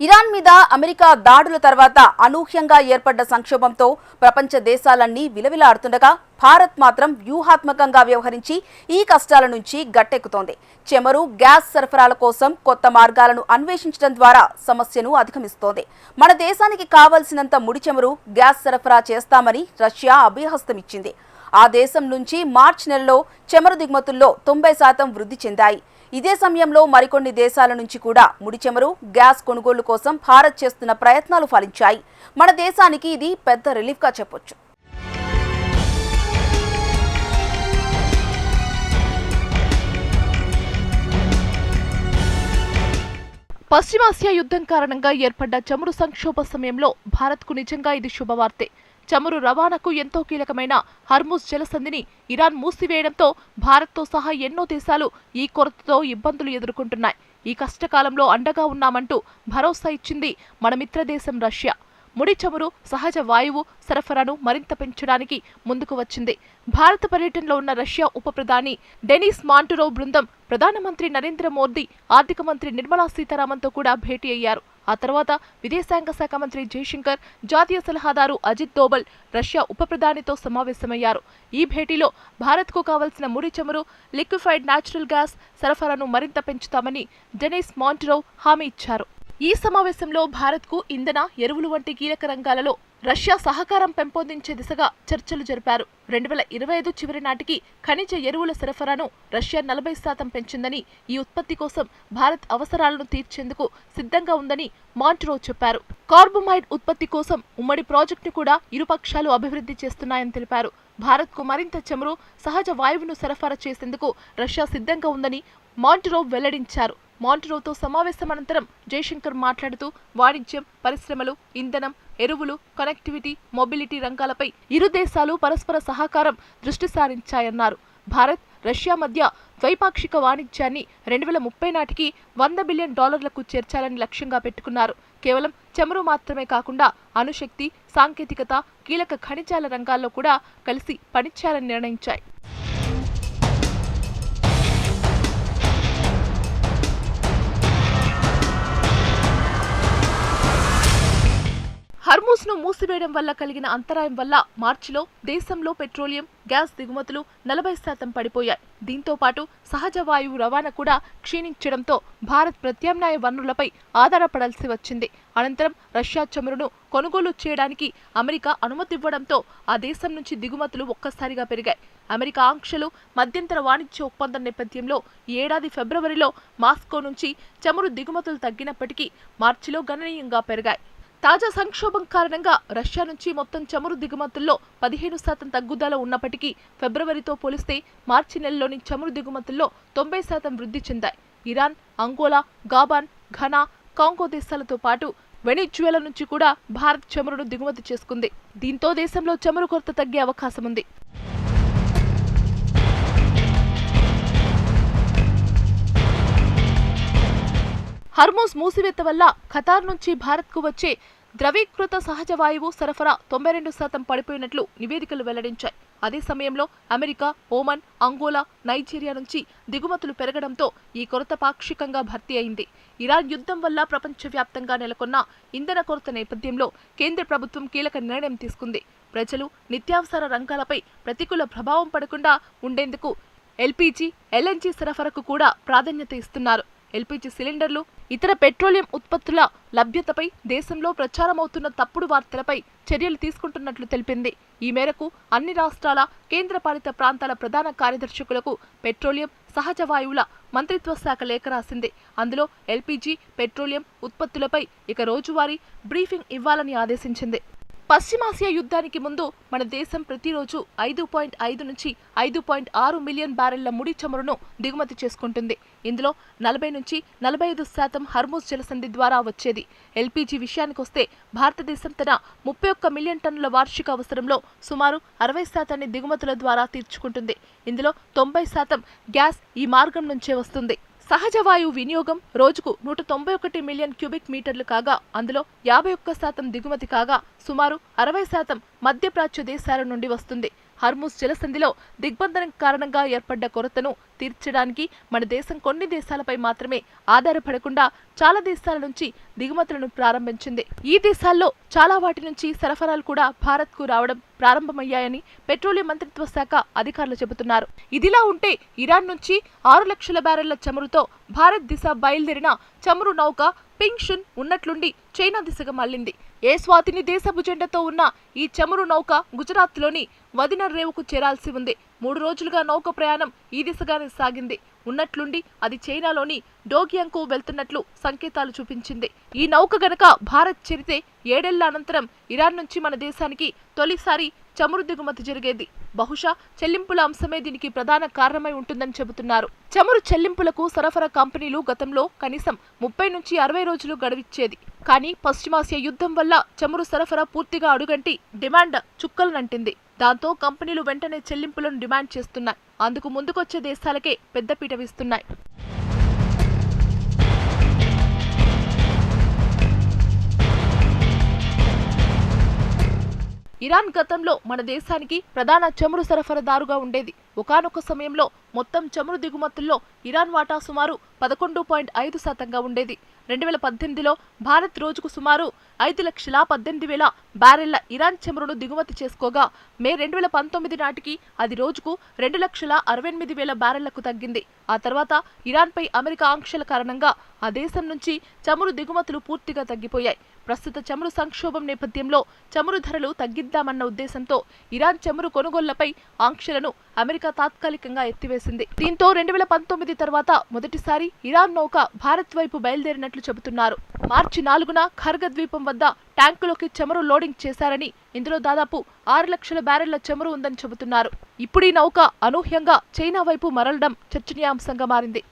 Iran మీద America దాడుల తర్వాత అనూహ్యంగా ఏర్పడ్డ సంక్షోభంతో ప్రపంచ దేశాలన్నీ విలవిలాడుతుండగా భారత్ మాత్రం వ్యూహాత్మకంగా వ్యవహరించి ఈ కష్టాల నుంచి గట్టెక్కుతోంది. చమురు, గ్యాస్ సరఫరాల కోసం కొత్త మార్గాలను అన్వేషించడం ద్వారా సమస్యను అధిగమిస్తోంది. మన దేశానికి కావాల్సినంత ముడి చమురు, గ్యాస్ సరఫరా చేస్తామని రష్యా అభయహస్తమిచ్చింది. ఆ దేశం నుంచి మార్చి నెలలో చమురు దిగుమతుల్లో 90% వృద్ధి చెందాయి. ఇదే సమయంలో మరికొన్ని దేశాల నుంచి కూడా ముడి చమురు, గ్యాస్ కొనుగోలు కోసం భారత్ చేస్తున్న ప్రయత్నాలు ఫలించాయి. మన దేశానికి ఇది పెద్ద రిలీఫ్గా చెప్పొచ్చు. పశ్చిమాసియా యుద్ధం కారణంగా ఏర్పడ్డ చమురు సంక్షోభ సమయంలో భారత్కు నిజంగా ఇది శుభవార్తే. చమురు రవాణాకు ఎంతో కీలకమైన హర్ముజ్ జలసంధిని ఇరాన్ మూసివేయడంతో భారత్తో సహా ఎన్నో దేశాలు ఈ కొరతతో ఇబ్బందులు ఎదుర్కొంటున్నాయి. ఈ కష్టకాలంలో అండగా ఉన్నామంటూ భరోసా ఇచ్చింది మన మిత్రదేశం రష్యా. ముడి చమురు, సహజ వాయువు సరఫరాను మరింత పెంచడానికి ముందుకు వచ్చింది. భారత పర్యటనలో ఉన్న రష్యా ఉప ప్రధాని డెనిస్ మాంటురోవ్ బృందం ప్రధానమంత్రి నరేంద్ర మోదీ, ఆర్థిక మంత్రి నిర్మలా సీతారామన్తో కూడా భేటీ అయ్యారు. ఆ తర్వాత విదేశాంగ శాఖ మంత్రి జయశంకర్, జాతీయ సలహాదారు అజిత్ దోవల్ రష్యా ఉప ప్రధానితో సమావేశమయ్యారు. ఈ భేటీలో భారత్కు కావాల్సిన ముడి చమురు, లిక్విఫైడ్ న్యాచురల్ గ్యాస్ సరఫరాను మరింత పెంచుతామని డెనిస్ మాంటురోవ్ హామీ ఇచ్చారు. ఈ సమావేశంలో భారత్కు ఇంధన, ఎరువులు వంటి కీలక రంగాలలో రష్యా సహకారం పెంపొందించే దిశగా చర్చలు జరిపారు. 2025 చివరి నాటికి ఖనిజ ఎరువుల సరఫరాను రష్యా 40% పెంచిందని, ఈ ఉత్పత్తి కోసం భారత్ అవసరాలను తీర్చేందుకు సిద్ధంగా ఉందని మాంటురోవ్ చెప్పారు. కార్బమైడ్ ఉత్పత్తి కోసం ఉమ్మడి ప్రాజెక్టును కూడా ఇరుపక్షాలు అభివృద్ధి చేస్తున్నాయని తెలిపారు. భారత్కు మరింత చమురు, సహజ వాయువును సరఫరా చేసేందుకు రష్యా సిద్ధంగా ఉందని మాంటురోవ్ వెల్లడించారు. మాంటురోవ్తో సమావేశం అనంతరం జయశంకర్ మాట్లాడుతూ వాణిజ్యం, పరిశ్రమలు, ఇంధనం, ఎరువులు, కనెక్టివిటీ, మొబిలిటీ రంగాలపై ఇరు దేశాలు పరస్పర సహకారం దృష్టి సారించాయన్నారు. భారత్, రష్యా మధ్య ద్వైపాక్షిక వాణిజ్యాన్ని 2030 నాటికి $100 బిలియన్ చేర్చాలని లక్ష్యంగా పెట్టుకున్నారు. కేవలం చమురు మాత్రమే కాకుండా అణుశక్తి, సాంకేతికత, కీలక ఖనిజాల రంగాల్లో కూడా కలిసి పనిచేయాలని నిర్ణయించాయి. హర్ముజ్ను మూసివేయడం వల్ల కలిగిన అంతరాయం వల్ల మార్చిలో దేశంలో పెట్రోలియం, గ్యాస్ దిగుమతులు 40% పడిపోయాయి. దీంతో పాటు సహజ వాయువు రవాణా కూడా క్షీణించడంతో భారత్ ప్రత్యామ్నాయ వనరులపై ఆధారపడాల్సి వచ్చింది. అనంతరం రష్యా చమురును కొనుగోలు చేయడానికి అమెరికా అనుమతి ఇవ్వడంతో ఆ దేశం నుంచి దిగుమతులు ఒక్కసారిగా పెరిగాయి. అమెరికా ఆంక్షలు, మధ్యంతర వాణిజ్య ఒప్పందం నేపథ్యంలో ఈ ఏడాది ఫిబ్రవరిలో మాస్కో నుంచి చమురు దిగుమతులు తగ్గినప్పటికీ మార్చిలో గణనీయంగా పెరిగాయి. తాజా సంక్షోభం కారణంగా రష్యా నుంచి మొత్తం చమురు దిగుమతుల్లో 15% తగ్గుదల ఉన్నప్పటికీ ఫిబ్రవరితో పోలిస్తే మార్చి నెలలోని చమురు దిగుమతుల్లో 90% వృద్ధి చెందాయి. ఇరాన్, అంగోలా, గాబాన్, ఘనా, కాంగో దేశాలతో పాటు వెనిజువేలా నుంచి కూడా భారత్ చమురును దిగుమతి చేసుకుంది. దీంతో దేశంలో చమురు కొరత తగ్గే అవకాశం ఉంది. హర్ముజ్ మూసివేత వల్ల ఖతార్ నుంచి భారత్కు వచ్చే ద్రవీకృత సహజ వాయువు సరఫరా 92% పడిపోయినట్లు నివేదికలు వెల్లడించాయి. అదే సమయంలో అమెరికా, ఓమన్, అంగోలా, నైజీరియా నుంచి దిగుమతులు పెరగడంతో ఈ కొరత పాక్షికంగా భర్తీ అయింది. ఇరాన్ యుద్ధం వల్ల ప్రపంచవ్యాప్తంగా నెలకొన్న ఇంధన కొరత నేపథ్యంలో కేంద్ర ప్రభుత్వం కీలక నిర్ణయం తీసుకుంది. ప్రజలు నిత్యావసర రంగాలపై ప్రతికూల ప్రభావం పడకుండా ఉండేందుకు ఎల్పీజీ, ఎల్ఎన్జీ సరఫరాకు కూడా ప్రాధాన్యత ఇస్తున్నారు. ఎల్పీజీ సిలిండర్లు, ఇతర పెట్రోలియం ఉత్పత్తుల లభ్యతపై దేశంలో ప్రచారమవుతున్న తప్పుడు వార్తలపై చర్యలు తీసుకుంటున్నట్లు తెలిపింది. ఈ మేరకు అన్ని రాష్ట్రాల, కేంద్రపాలిత ప్రాంతాల ప్రధాన కార్యదర్శులకు పెట్రోలియం, సహజ వాయువుల మంత్రిత్వ శాఖ లేఖ రాసింది. అందులో ఎల్పీజీ, పెట్రోలియం ఉత్పత్తులపై ఇక రోజువారీ బ్రీఫింగ్ ఇవ్వాలని ఆదేశించింది. పశ్చిమాసియా యుద్ధానికి ముందు మన దేశం ప్రతిరోజు 5.5 నుంచి 5.6 మిలియన్ బ్యారెళ్ల ముడి చమురును దిగుమతి చేసుకుంటుంది. ఇందులో 40 నుంచి 45% హర్ముజ్ జలసంధి ద్వారా వచ్చేది. ఎల్పీజీ విషయానికొస్తే భారతదేశం తన 31 మిలియన్ టన్నుల వార్షిక అవసరంలో సుమారు 60% దిగుమతుల ద్వారా తీర్చుకుంటుంది. ఇందులో 90% గ్యాస్ ఈ మార్గం నుంచే వస్తుంది. సహజ వాయువు వినియోగం రోజుకు 191 మిలియన్ క్యూబిక్ మీటర్లు కాగా అందులో 51% దిగుమతి కాగా సుమారు 60% మధ్యప్రాచ్య దేశాల నుండి వస్తుంది. హర్ముజ్ జలసంధిలో దిగ్బంధనం కారణంగా ఏర్పడ్డ కొరతను తీర్చడానికి మన దేశం కొన్ని దేశాలపై మాత్రమే ఆధారపడకుండా చాలా దేశాల నుంచి దిగుమతులను ప్రారంభించింది. ఈ దేశాల్లో చాలా వాటి నుంచి సరఫరాలు కూడా భారత్కు రావడం ప్రారంభమయ్యాయని పెట్రోలియం మంత్రిత్వ శాఖ అధికారులు చెబుతున్నారు. ఇదిలా ఉంటే ఇరాన్ నుంచి 6 లక్షల బ్యారెళ్ల చమురుతో భారత్ దిశ బయలుదేరిన చమురు నౌక పింగ్షున్ ఉన్నట్లుండి చైనా దిశగా మళ్లింది. ఏ స్వాతిని దేశపు జెండాతో ఉన్న ఈ చమురు నౌక గుజరాత్లోని వదినర్ రేవుకు చేరాల్సి ఉంది. 3 రోజులుగా నౌక ప్రయాణం ఈ దిశగానే సాగింది. ఉన్నట్లుండి అది చైనాలోని డోగ్యాంగ్కు వెళ్తున్నట్లు సంకేతాలు చూపించింది. ఈ నౌక గనక భారత్ చేరితే 7 ఏళ్ల అనంతరం ఇరాన్ నుంచి మన దేశానికి తొలిసారి చమురు దిగుమతి జరిగేది. బహుశా చెల్లింపుల అంశమే దీనికి ప్రధాన కారణమై ఉంటుందని చెబుతున్నారు. చమురు చెల్లింపులకు సరఫరా కంపెనీలు గతంలో కనీసం 30 నుంచి 60 రోజులు గడువిచ్చేది. కానీ పశ్చిమాసియా యుద్ధం వల్ల చమురు సరఫరా పూర్తిగా అడుగంటి డిమాండ్ చుక్కలనంటింది. దాంతో కంపెనీలు వెంటనే చెల్లింపులను డిమాండ్ చేస్తున్నాయి. అందుకు ముందుకొచ్చే దేశాలకే పెద్దపీట వేస్తున్నాయి. ఇరాన్ గతంలో మన దేశానికి ప్రధాన చమురు సరఫరాదారుగా ఉండేది. ఒకానొక సమయంలో మొత్తం చమురు దిగుమతుల్లో ఇరాన్ వాటా సుమారు 11.5% ఉండేది. 2018లో భారత్ రోజుకు సుమారు 5,18,000 బ్యారెళ్ల ఇరాన్ చమురును దిగుమతి చేసుకోగా మే 2019 నాటికి అది రోజుకు 2,68,000 బ్యారెళ్లకు తగ్గింది. ఆ తర్వాత ఇరాన్పై అమెరికా ఆంక్షల కారణంగా ఆ దేశం నుంచి చమురు దిగుమతులు పూర్తిగా తగ్గిపోయాయి. ప్రస్తుత చమురు సంక్షోభం నేపథ్యంలో చమురు ధరలు తగ్గిద్దామన్న ఉద్దేశంతో ఇరాన్ చమురు కొనుగోళ్లపై ఆంక్షలను అమెరికా తాత్కాలికంగా ఎత్తివేసింది. దీంతో 2019 తర్వాత మొదటిసారి ఇరాన్ నౌక భారత్ వైపు బయలుదేరినట్లు చెబుతున్నారు. మార్చి 4న ఖర్గ ద్వీపం వద్ద ట్యాంకులోకి చమురు లోడింగ్ చేశారని, ఇందులో దాదాపు 6 లక్షల బ్యారెళ్ల చమురు ఉందని చెబుతున్నారు. ఇప్పుడు ఈ నౌక అనూహ్యంగా చైనా వైపు మరలడం చర్చనీయాంశంగా మారింది.